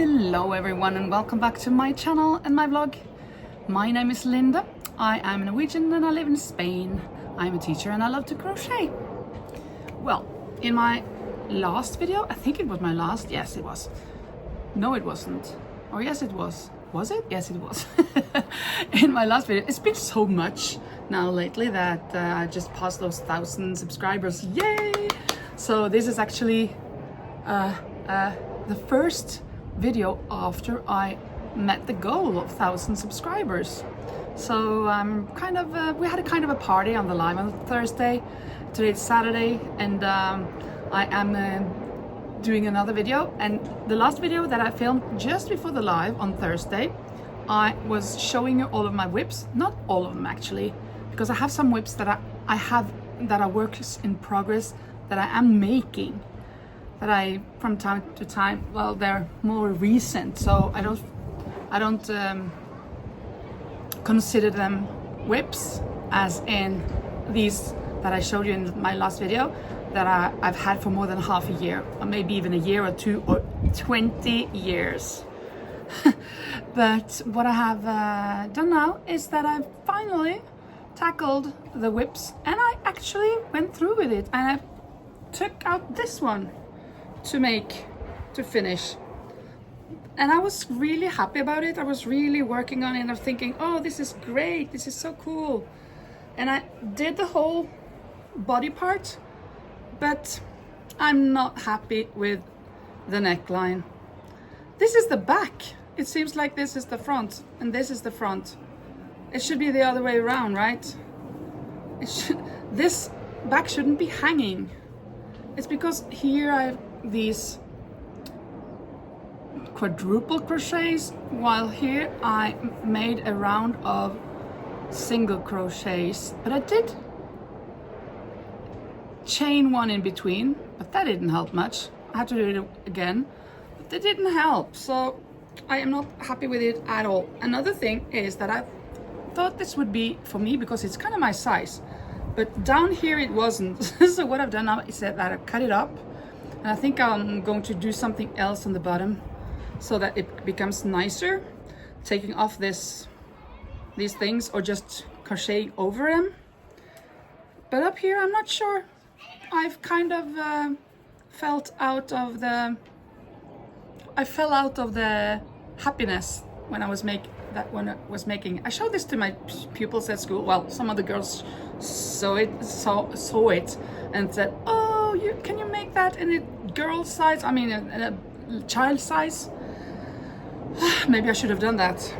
Hello everyone and welcome back to my channel and my vlog. My name is Linda. I am Norwegian and I live in Spain. I'm a teacher and I love to crochet. Well, in my last video, I think it was my last, yes it was. No it wasn't. Or yes it was. Was it? Yes it was. In my last video, it's been so much now lately that I just passed those 1,000 subscribers. Yay! So this is actually the first video after I met the goal of 1,000 subscribers. So I'm we had a kind of a party on the live on Thursday. Today it's Saturday and I am doing another video, and the last video that I filmed just before the live on Thursday, I was showing you all of my whips. Not all of them actually, because I have some whips that I have that are works in progress that I am making, that I from time to time, well, they're more recent, so I don't consider them whips as in these that I showed you in my last video that I've had for more than half a year, or maybe even a year or two or 20 years. But what I have done now is that I've finally tackled the whips, and I actually went through with it, and I took out this one to finish, and I was really happy about it. I was really working on it and I'm thinking, oh, this is great, this is so cool. And I did the whole body part, but I'm not happy with the neckline. This is the back. It seems like this is the front and this is the front. It should be the other way around, right? This back shouldn't be hanging. It's because here I have these quadruple crochets, while here I made a round of single crochets, but I did chain one in between, but that didn't help much. I had to do it again, but that didn't help, so I am not happy with it at all. Another thing is that I thought this would be for me because it's kind of my size, but down here it wasn't. So what I've done now is that I cut it up, and I think I'm going to do something else on the bottom so that it becomes nicer, taking off these things or just crochet over them. But up here I'm not sure. I've kind of fell out of the happiness when I was making. I showed this to my pupils at school. Well, some of the girls saw it and said, oh, can you make that in a girl size? I mean, in a child size? Maybe I should have done that.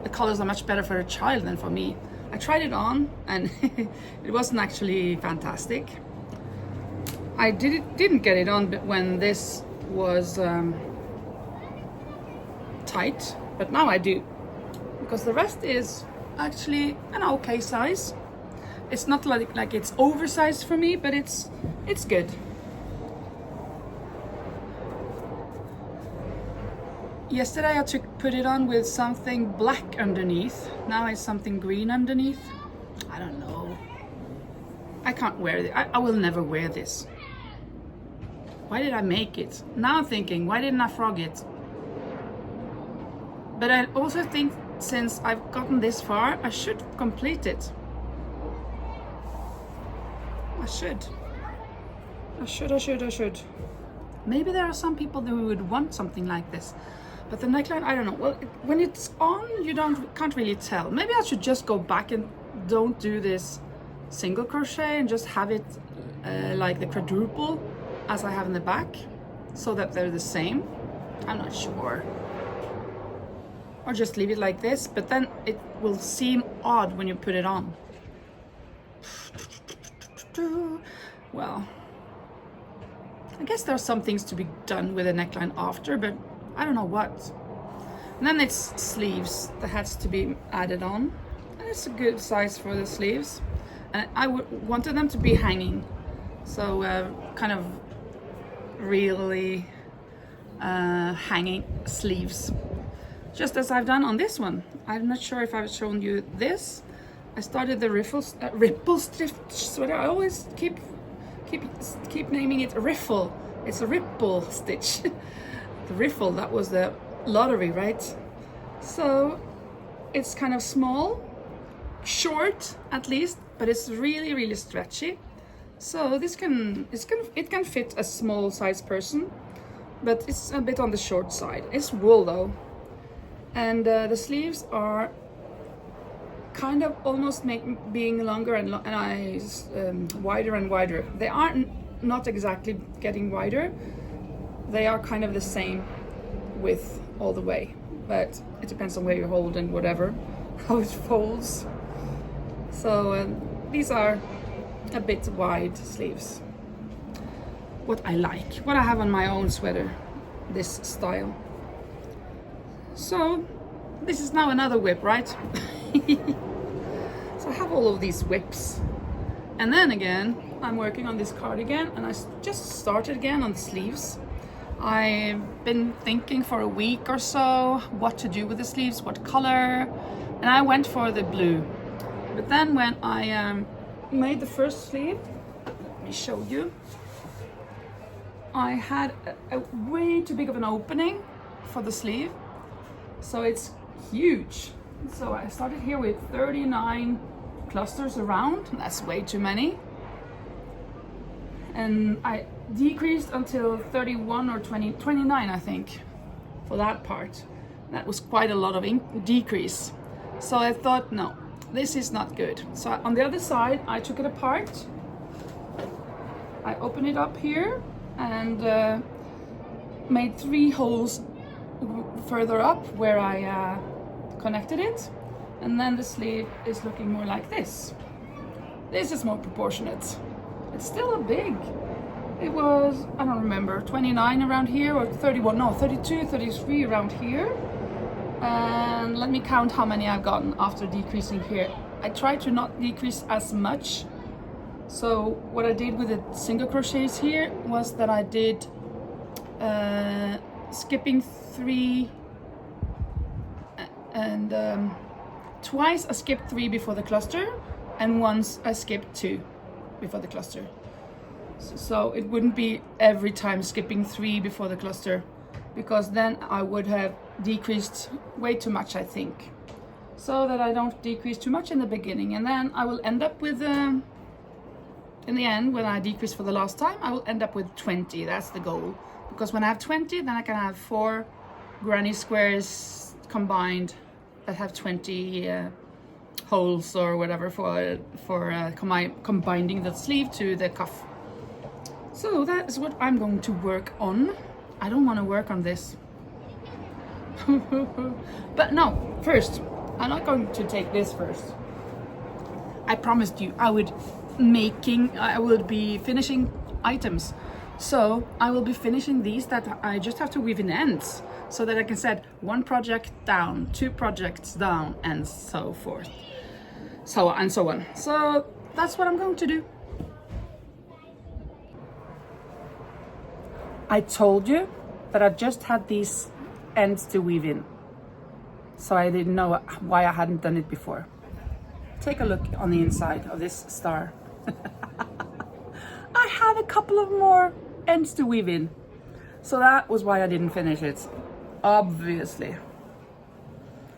The colors are much better for a child than for me. I tried it on and it wasn't actually fantastic. I didn't get it on when this was tight, but now I do, because the rest is actually an okay size. It's not like it's oversized for me, but it's good. Yesterday I put it on with something black underneath. Now it's something green underneath. I don't know. I can't wear it. I will never wear this. Why did I make it? Now I'm thinking, why didn't I frog it? But I also think since I've gotten this far, I should complete it. I should. Maybe there are some people who would want something like this. But the neckline, I don't know. Well, when it's on, you can't really tell. Maybe I should just go back and don't do this single crochet and just have it like the quadruple as I have in the back, so that they're the same. I'm not sure. Or just leave it like this, but then it will seem odd when you put it on. Well, I guess there are some things to be done with a neckline after, but I don't know what. And then it's sleeves that has to be added on, and it's a good size for the sleeves. And I wanted them to be hanging, so kind of really hanging sleeves, just as I've done on this one. I'm not sure if I've shown you this. I started the ripple stitch sweater. I always keep naming it a riffle. It's a ripple stitch. riffle, that was the lottery, right? So it's kind of small, short at least, but it's really, really stretchy. So it can fit a small size person, but it's a bit on the short side. It's wool though, and the sleeves are kind of almost being longer and wider and wider. They aren't not exactly getting wider. They are kind of the same width all the way, but it depends on where you hold and whatever, how it folds. So these are a bit wide sleeves. What I have on my own sweater, this style. So this is now another whip, right? So I have all of these whips. And then again, I'm working on this cardigan, and I just started again on the sleeves. I've been thinking for a week or so what to do with the sleeves, what color, and I went for the blue. But then when I made the first sleeve, let me show you, I had a way too big of an opening for the sleeve, so it's huge. So I started here with 39 clusters around. That's way too many, and I decreased until 31 or 29, I think, for that part. That was quite a lot of decrease. So I thought, no, this is not good. So on the other side, I took it apart. I opened it up here and made 3 holes further up where I connected it. And then the sleeve is looking more like this. This is more proportionate. It's still a big. It was, I don't remember, 29 around here, or 31, no, 32, 33 around here. And let me count how many I've gotten after decreasing here. I tried to not decrease as much. So what I did with the single crochets here was that I did skipping 3 and twice I skipped 3 before the cluster, and once I skipped 2 before the cluster. So it wouldn't be every time skipping 3 before the cluster, because then I would have decreased way too much, I think. So that I don't decrease too much in the beginning, and then I will end up with, in the end, when I decrease for the last time, I will end up with 20. That's the goal. Because when I have 20, then I can have 4 granny squares combined that have 20 holes or whatever for combining the sleeve to the cuff. So that is what I'm going to work on. I don't want to work on this. But no, first, I'm not going to take this first. I promised you I would be finishing items. So I will be finishing these that I just have to weave in ends, so that I can set 1 project down, 2 projects down, and so forth. So on. So that's what I'm going to do. I told you that I just had these ends to weave in. So I didn't know why I hadn't done it before. Take a look on the inside of this star. I have a couple of more ends to weave in. So that was why I didn't finish it, obviously.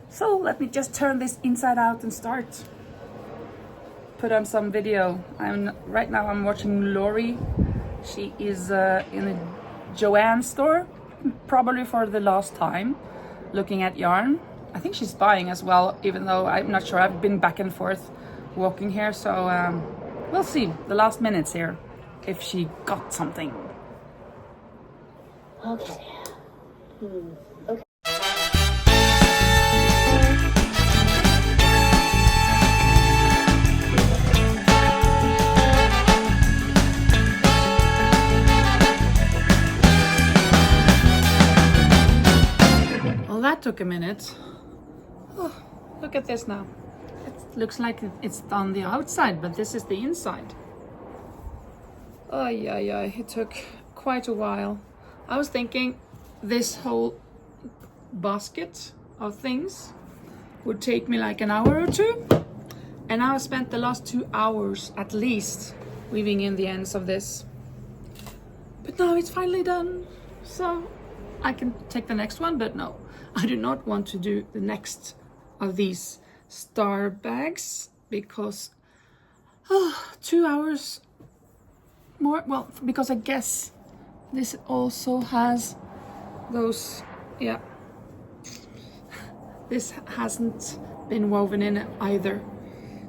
So let me just turn this inside out and start. Put on some video. Right now I'm watching Lori. She is in a Joanne store, probably for the last time, looking at yarn. I think she's buying as well, even though I'm not sure. I've been back and forth walking here, so we'll see the last minutes here if she got something. Okay. Okay. Well, that took a minute. Oh, look at this now. It looks like it's on the outside, but this is the inside. Oh, yeah, it took quite a while. I was thinking this whole basket of things would take me like an hour or 2. And I spent the last 2 hours at least weaving in the ends of this. But now it's finally done. So I can take the next one, but no, I do not want to do the next of these star bags because 2 hours more. Well, because I guess this also has those, yeah, this hasn't been woven in it either,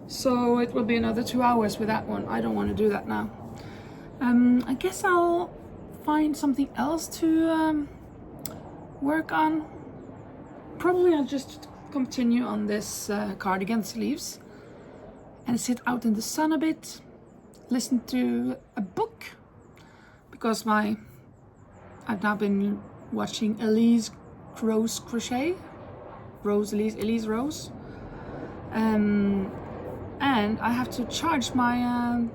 so it will be another 2 hours with that one. I don't want to do that now. I guess I'll find something else to work on. Probably I'll just continue on this cardigan sleeves and sit out in the sun a bit, listen to a book, because I've now been watching Elise Rose Crochet, Elise Rose, and I have to charge my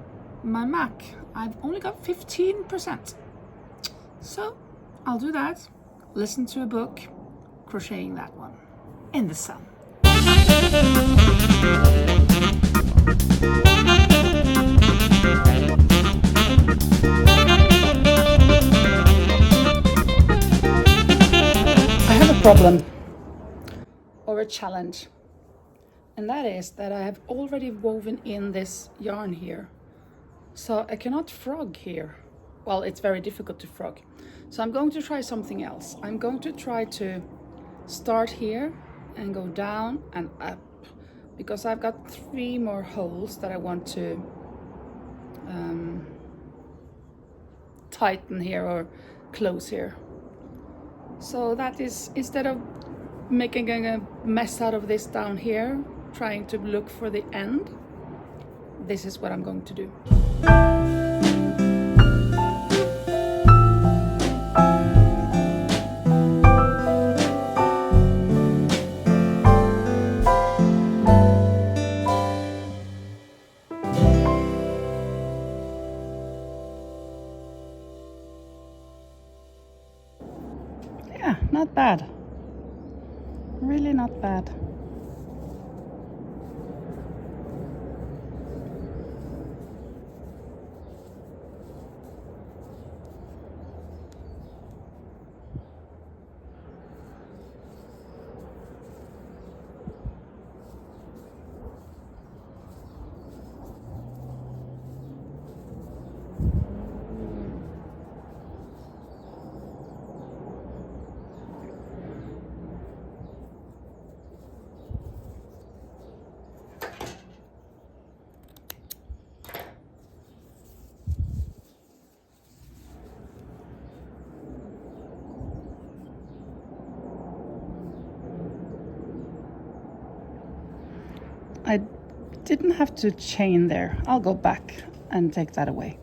my Mac. I've only got 15%, so I'll do that, listen to a book, crocheting that one in the sun. I have a problem, or a challenge, and that is that I have already woven in this yarn here, so I cannot frog here. Well, it's very difficult to frog, so I'm going to try something else. I'm going to try to start here and go down and up, because I've got 3 more holes that I want to tighten here or close here. So that is, instead of making a mess out of this down here, trying to look for the end, this is what I'm going to do. Yeah, not bad. Really not bad. I didn't have to chain there. I'll go back and take that away.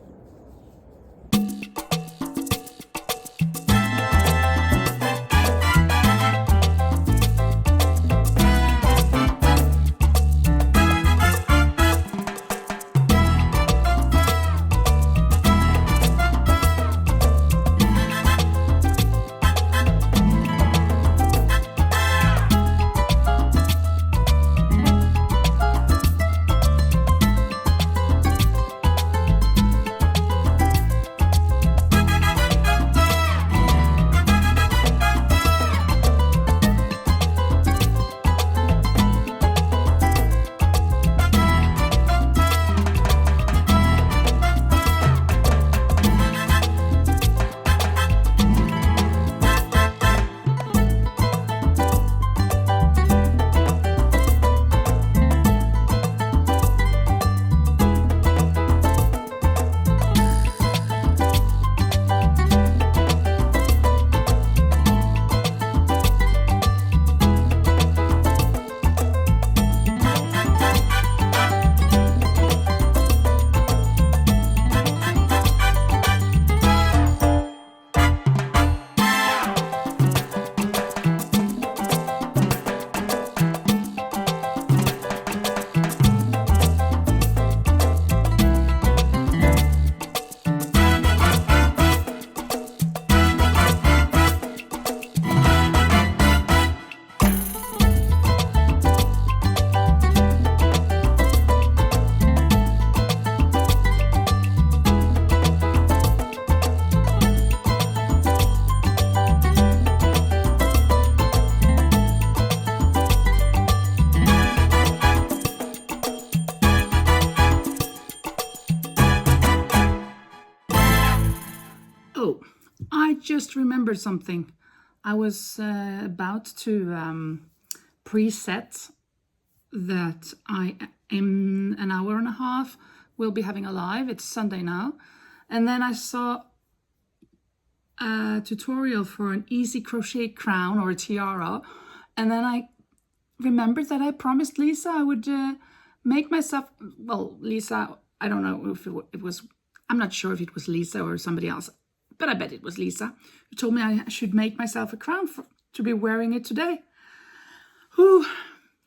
remembered something. I was about to preset that I, in an hour and a half, will be having a live. It's Sunday now. And then I saw a tutorial for an easy crochet crown or a tiara. And then I remembered that I promised Lisa I would make myself, well, Lisa, I don't know if it was, I'm not sure if it was Lisa or somebody else, but I bet it was Lisa, who told me I should make myself a crown to be wearing it today. Whew.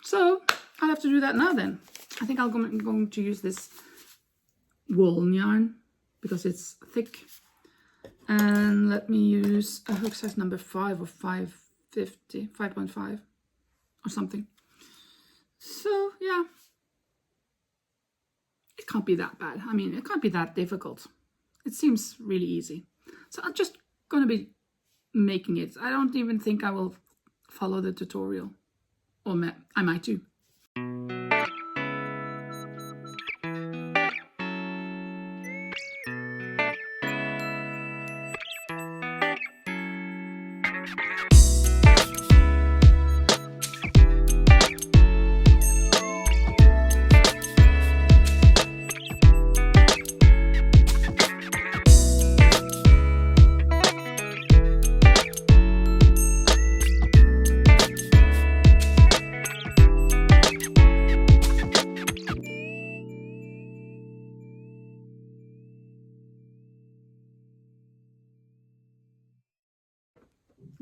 So I'll have to do that now then. I think I'm going to use this wool yarn because it's thick. And let me use a hook size number 5 or 550, 5.5 or something. So yeah, it can't be that bad. I mean, it can't be that difficult. It seems really easy. So I'm just going to be making it. I don't even think I will follow the tutorial. Or I might do.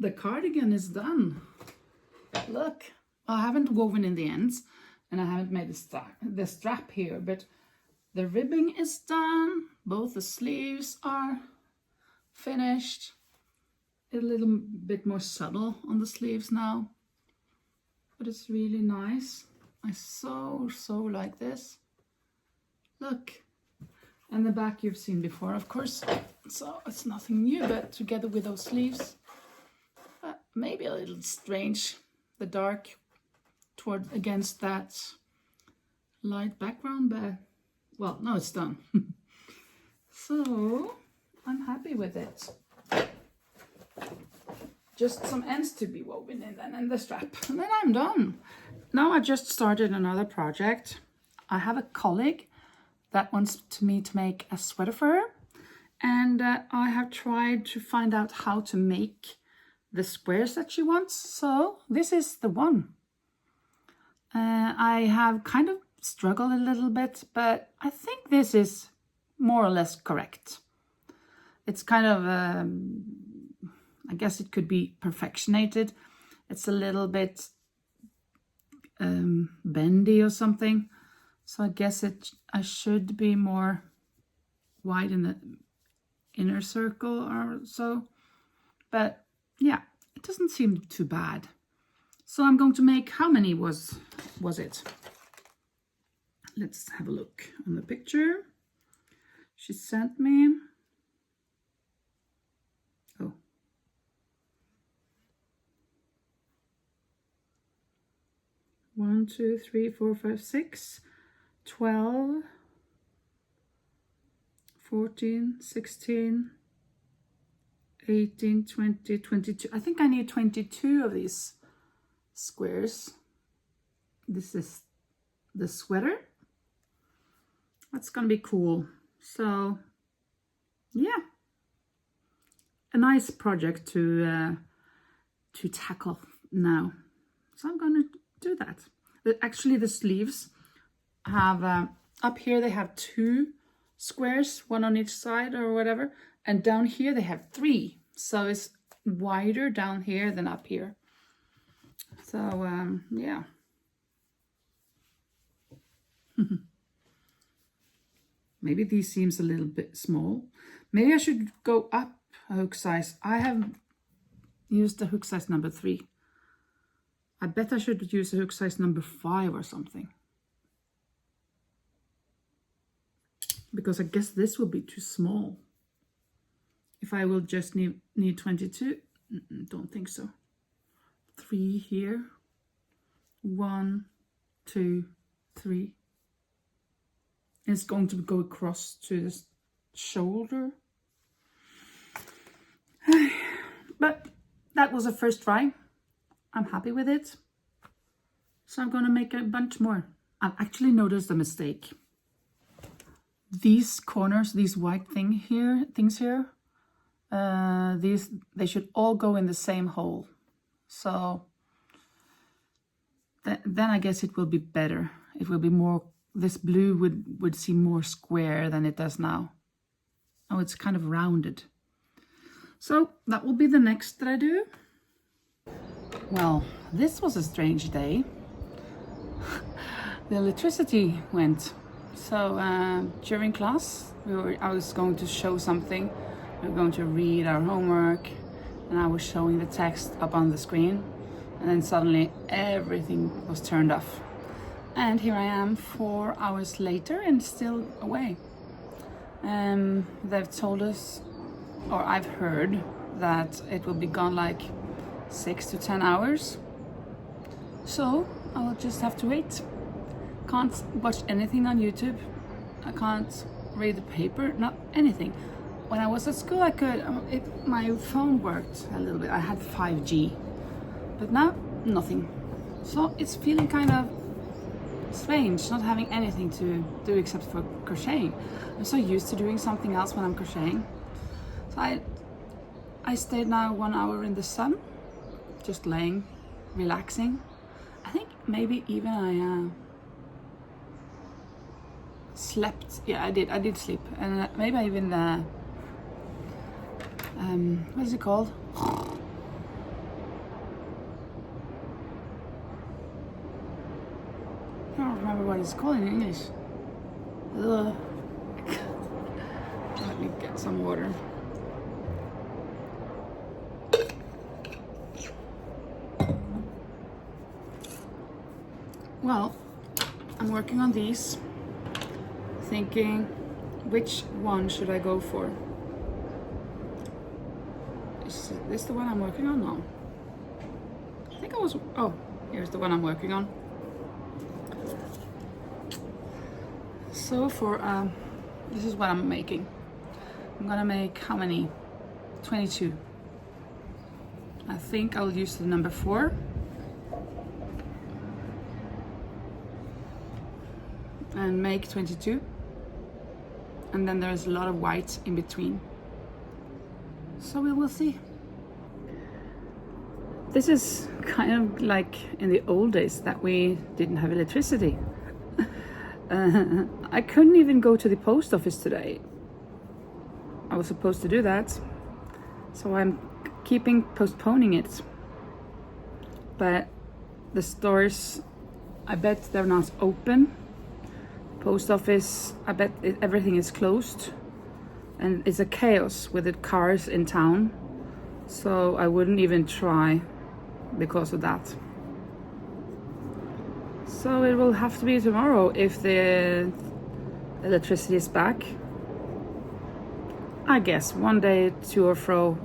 The cardigan is done. Look, I haven't woven in the ends and I haven't made the strap here, but the ribbing is done. Both the sleeves are finished. A little bit more subtle on the sleeves now, but it's really nice. I so like this. Look, and the back you've seen before, of course, so it's nothing new, but together with those sleeves. Maybe a little strange, the dark toward against that light background, but well, no, it's done. So I'm happy with it. Just some ends to be woven in then, and the strap, and then I'm done. Now I just started another project. I have a colleague that wants me to make a sweater for her, and I have tried to find out how to make the squares that she wants. So this is the one. I have kind of struggled a little bit, but I think this is more or less correct. It's kind of, I guess it could be perfectionated. It's a little bit bendy or something. So I guess I should be more wide in the inner circle or so. But yeah, it doesn't seem too bad. So I'm going to make, how many was it? Let's have a look on the picture she sent me. Oh. One, 2, 3, 4, 5, 6, 12, 14, 16, 18, 20, 22. I think I need 22 of these squares. This is the sweater. That's gonna be cool. So yeah, a nice project to tackle now. So I'm gonna do that. Actually, the sleeves have up here they have 2 squares, one on each side or whatever, and down here they have 3. So it's wider down here than up here. So yeah. Maybe these seems a little bit small. Maybe I should go up a hook size. I have used the hook size number 3. I bet I should use a hook size number 5 or something. Because I guess this will be too small. If I will just need 22, don't think so. 3 here. 1, 2, 3. It's going to go across to the shoulder. But that was a first try. I'm happy with it. So I'm gonna make a bunch more. I've actually noticed a mistake. These corners, these white things here, they should all go in the same hole. So then I guess it will be better. It will be more, this blue would seem more square than it does now. Oh, it's kind of rounded. So that will be the next that I do. Well, this was a strange day. The electricity went. So during class, I was going to show something. We were going to read our homework, and I was showing the text up on the screen, and then suddenly everything was turned off. And here I am 4 hours later and still away. They've told us, or I've heard, that it will be gone like 6 to 10 hours. So I'll just have to wait. Can't watch anything on YouTube. I can't read the paper, not anything. When I was at school, I could, my phone worked a little bit. I had 5G, but now nothing. So it's feeling kind of strange not having anything to do except for crocheting. I'm so used to doing something else when I'm crocheting. So I stayed now 1 hour in the sun, just laying, relaxing. I think maybe even I slept. Yeah, I did sleep, and maybe I even what is it called? I don't remember what it's called in English. Ugh. Let me get some water. Well, I'm working on these, thinking which one should I go for. Is this the one I'm working on? No. I think I was, oh, here's the one I'm working on. So for, this is what I'm making. I'm gonna make how many? 22. I think I'll use the number 4. And make 22. And then there's a lot of white in between. So we will see. This is kind of like in the old days that we didn't have electricity. I couldn't even go to the post office today. I was supposed to do that, so I'm postponing it. But the stores, I bet they're not open. Post office, I bet everything is closed, and it's a chaos with the cars in town. So I wouldn't even try because of that. So it will have to be tomorrow if the electricity is back. I guess one day to or fro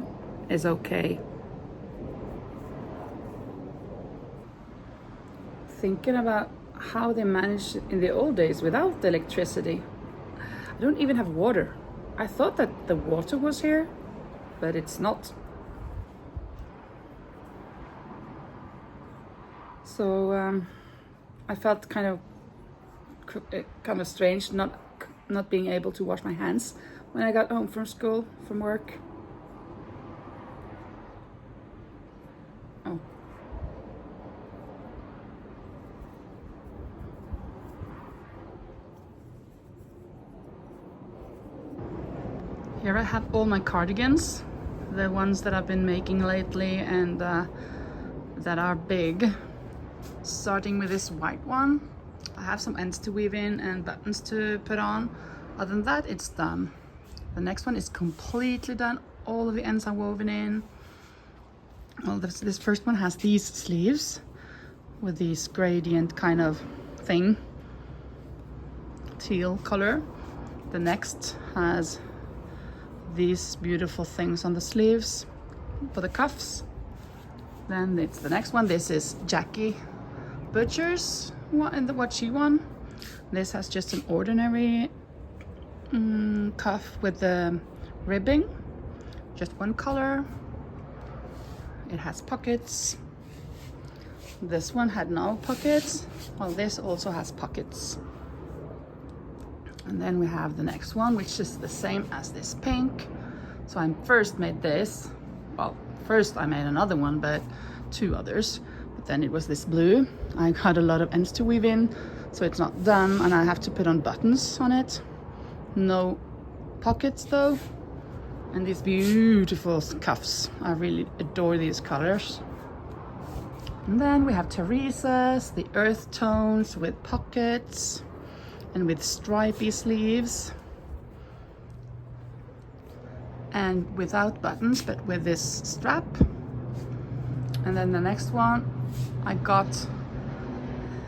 is okay. Thinking about how they managed in the old days without the electricity. I don't even have water. I thought that the water was here, but it's not. So I felt kind of strange not being able to wash my hands when I got home from school, from work. Oh. Here I have all my cardigans, the ones that I've been making lately and that are big. Starting with this white one. I have some ends to weave in and buttons to put on. Other than that, it's done. The next one is completely done. All of the ends are woven in. Well, this first one has these sleeves with this gradient kind of thing, teal color. The next has these beautiful things on the sleeves for the cuffs. Then it's the next one. This is Jackie Butcher's one, and what she won. This has just an ordinary cuff with the ribbing, just one color. it has pockets. This one had no pockets. Well, this also has pockets. And then we have the next one, which is the same as this pink. So I first made this. Well, first I made another one, but 2 others. But then it was this blue. I had a lot of ends to weave in, so it's not done, and I have to put on buttons on it. No pockets though. And these beautiful cuffs. I really adore these colors. And then we have Teresa's, the earth tones with pockets and with stripy sleeves. And without buttons, but with this strap. And then the next one, I got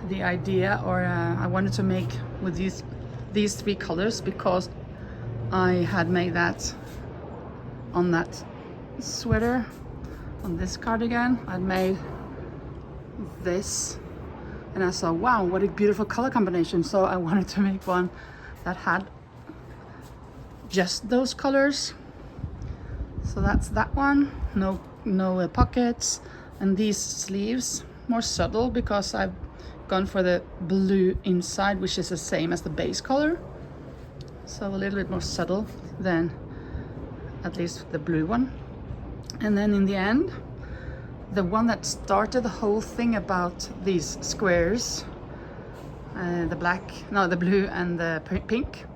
the idea, or I wanted to make with these 3 colors, because I had made that on that sweater, on this cardigan. I'd made this, and I saw, wow, what a beautiful color combination. So I wanted to make one that had just those colors. So that's that one. No pockets, and these sleeves more subtle, because I've gone for the blue inside, which is the same as the base color, so a little bit more subtle than at least the blue one. And then in the end, the one that started the whole thing about these squares, the blue and the pink,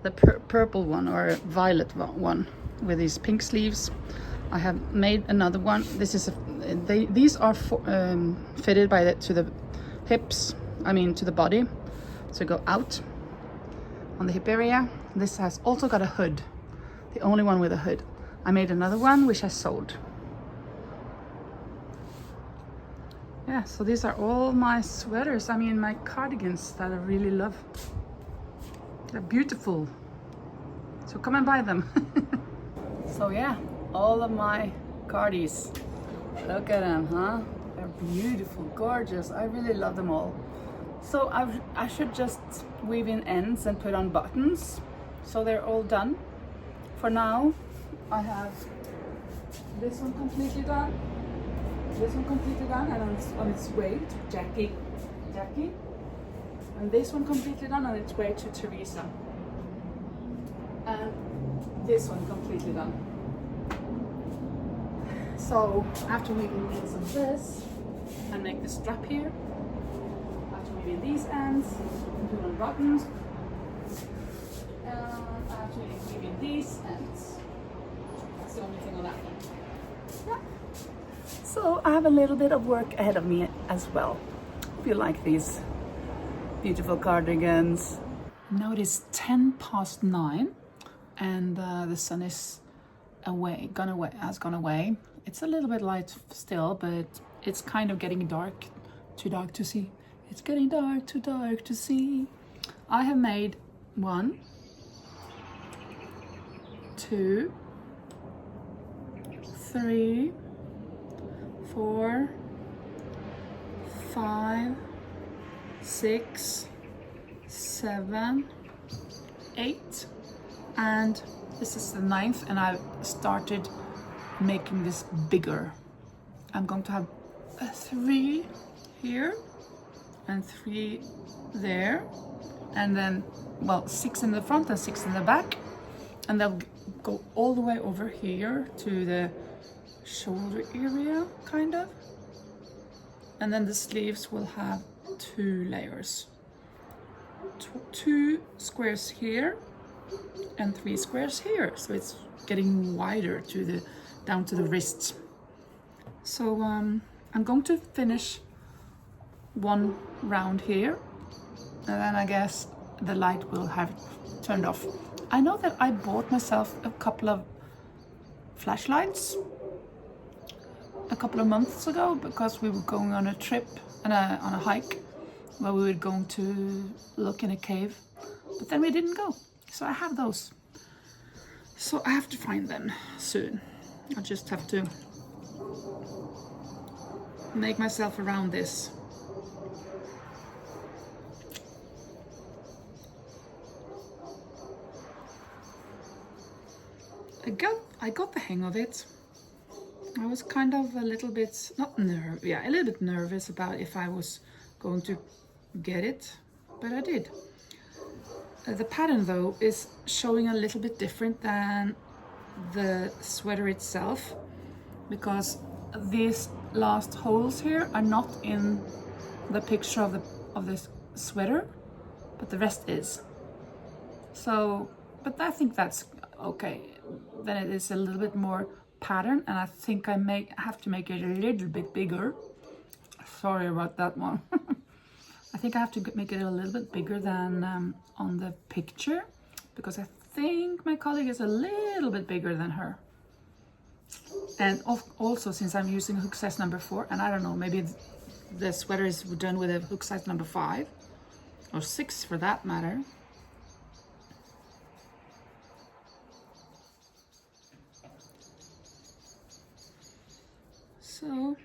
the purple one, or violet one with these pink sleeves. I have made another one. This is these are fitted to the hips, to the body, so go out on the hip area. This has also got a hood, the only one with a hood. I made another one which I sold. Yeah, so these are all my sweaters, my cardigans that I really love. They're beautiful, so come and buy them. So yeah, all of my cardies. Look at them, huh? They're beautiful, gorgeous. I really love them all. So I should just weave in ends and put on buttons. So they're all done. For now, I have this one completely done. This one completely done and on its way to Jackie. And this one completely done on its way to Teresa. And this one completely done. So after weaving ends of this and make the strap here, after weaving these ends and put on buttons, and after weaving these ends, that's the only thing on that one. Yeah. So I have a little bit of work ahead of me as well. Hope you like these beautiful cardigans. Now it is 9:10 and the sun is has gone away. It's a little bit light still, but it's kind of getting dark, too dark to see. It's getting dark, too dark to see. I have made 1, 2, 3, 4, 5, 6, 7, 8, and this is the 9th, and I've started making this bigger. I'm going to have 3 here and 3 there, and then 6 in the front and 6 in the back, and they'll go all the way over here to the shoulder area, kind of. And then the sleeves will have 2 layers, 2 squares here and 3 squares here, so it's getting wider down to the wrists. So I'm going to finish 1 round here, and then I guess the light will have turned off. I know that I bought myself a couple of flashlights a couple of months ago, because we were going on a trip on a hike where we were going to look in a cave, but then we didn't go. So I have those. So I have to find them soon. I just have to make myself around this. I got the hang of it. I was kind of a little bit, a little bit nervous about if I was going to get it, but I did. The pattern though is showing a little bit different than the sweater itself, because these last holes here are not in the picture of this sweater, but the rest is. So, but I think that's okay. Then it is a little bit more pattern, and I think I have to make it a little bit bigger. Sorry about that one. I think I have to make it a little bit bigger than on the picture, because I think my colleague is a little bit bigger than her. And also, since I'm using hook size number 4, and I don't know, maybe the sweater is done with a hook size number 5 or 6 for that matter. So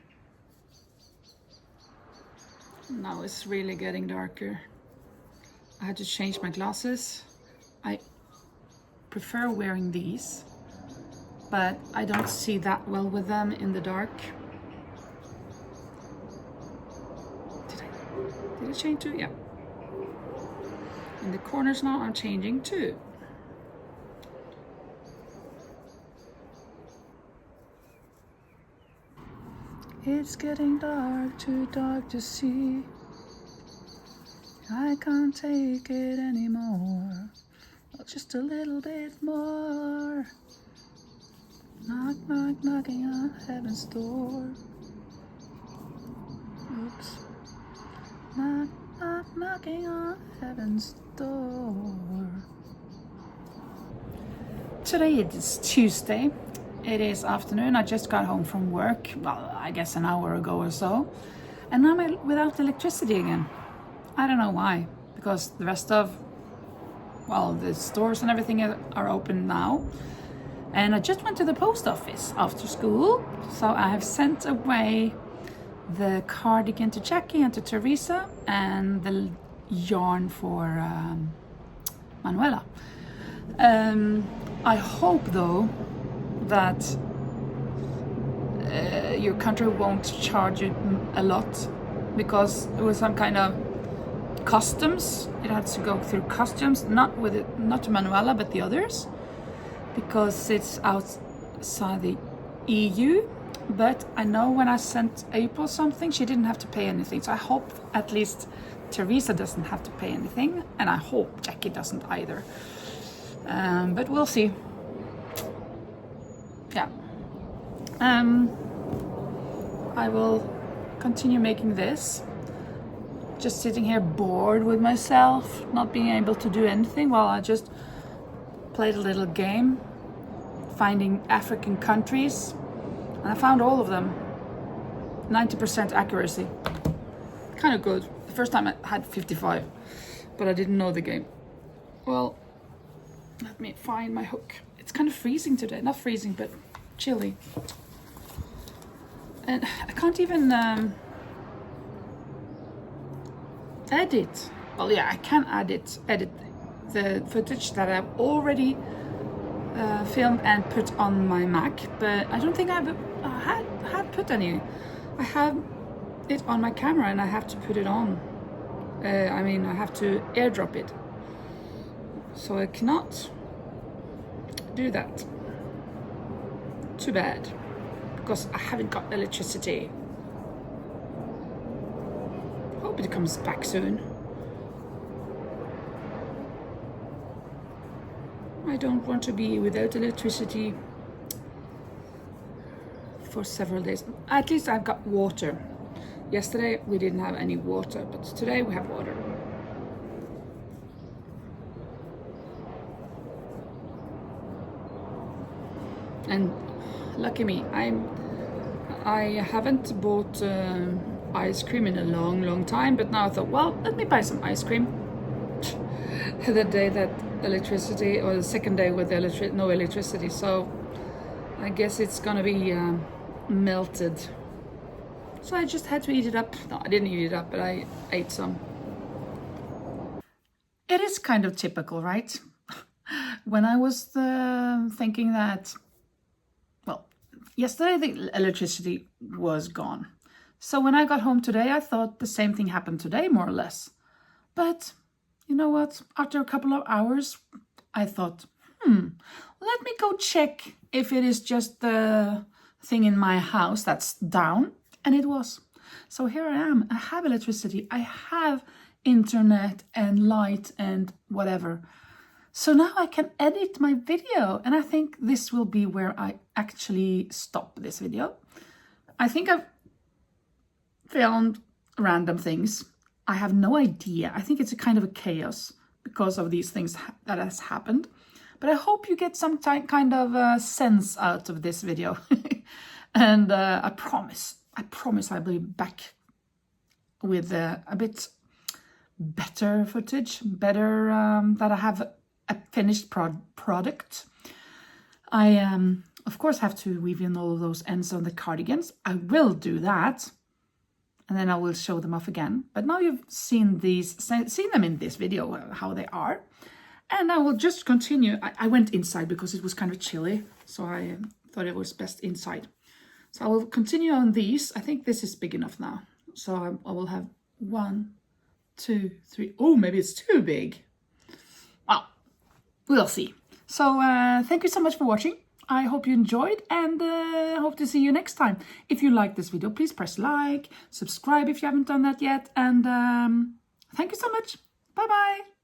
now it's really getting darker. I had to change my glasses. I prefer wearing these, but I don't see that well with them in the dark. Did I change too? Yeah. In the corners now I'm changing too. It's getting dark, too dark to see. I can't take it anymore. Well, just a little bit more. Knock, knock, knocking on heaven's door. Oops. Knock, knock, knocking on heaven's door. Today it is Tuesday. It is afternoon. I just got home from work, well, I guess an hour ago or so. And now I'm without electricity again. I don't know why, because the rest of, well, the stores and everything are open now. And I just went to the post office after school. So I have sent away the cardigan to Jackie and to Teresa, and the yarn for Manuela. I hope though that your country won't charge you a lot, because it was some kind of customs. It had to go through customs, not to Manuela but the others, because it's outside the EU. But I know when I sent April something, she didn't have to pay anything. So I hope at least Teresa doesn't have to pay anything, and I hope Jackie doesn't either. But we'll see. Yeah. I will continue making this. Just sitting here bored with myself, not being able to do anything, while I just played a little game, finding African countries, and I found all of them. 90% accuracy. Kind of good. The first time I had 55, but I didn't know the game. Well, let me find my hook. It's kind of freezing today. Not freezing, but chilly. And I can't even edit. Well, yeah, I can edit the footage that I've already filmed and put on my Mac, but I don't think I've had put any. I have it on my camera and I have to put it on. I have to airdrop it. So I cannot do that. Too bad, because I haven't got electricity. Hope it comes back soon. I don't want to be without electricity for several days. At least I've got water. Yesterday we didn't have any water, but today we have water. And lucky me, I haven't bought ice cream in a long time, but now I thought, well, let me buy some ice cream. The day that electricity, or the second day with no electricity, so I guess it's gonna be melted. So I just had to eat it up. No, I didn't eat it up, but I ate some. It is kind of typical, right? When I was thinking that, well, yesterday the electricity was gone. So when I got home today, I thought the same thing happened today, more or less. But you know what? After a couple of hours, I thought, let me go check if it is just the thing in my house that's down. And it was. So here I am. I have electricity. I have internet and light and whatever. So now I can edit my video. And I think this will be where I actually stop this video. I think I've filmed random things. I have no idea. I think it's a kind of a chaos because of these things that has happened. But I hope you get some kind of sense out of this video. And I promise I'll be back with a bit better footage, better that I have a finished product. I of course have to weave in all of those ends on the cardigans. I will do that, and then I will show them off again. But now you've seen them in this video, how they are. And I will just continue. I went inside because it was kind of chilly, so I thought it was best inside. So I will continue on these. I think this is big enough now. So I will have 1, 2, 3. Oh, maybe it's too big. Well, we'll see. So thank you so much for watching. I hope you enjoyed, and I hope to see you next time. If you like this video, please press like, subscribe if you haven't done that yet. And thank you so much. Bye-bye.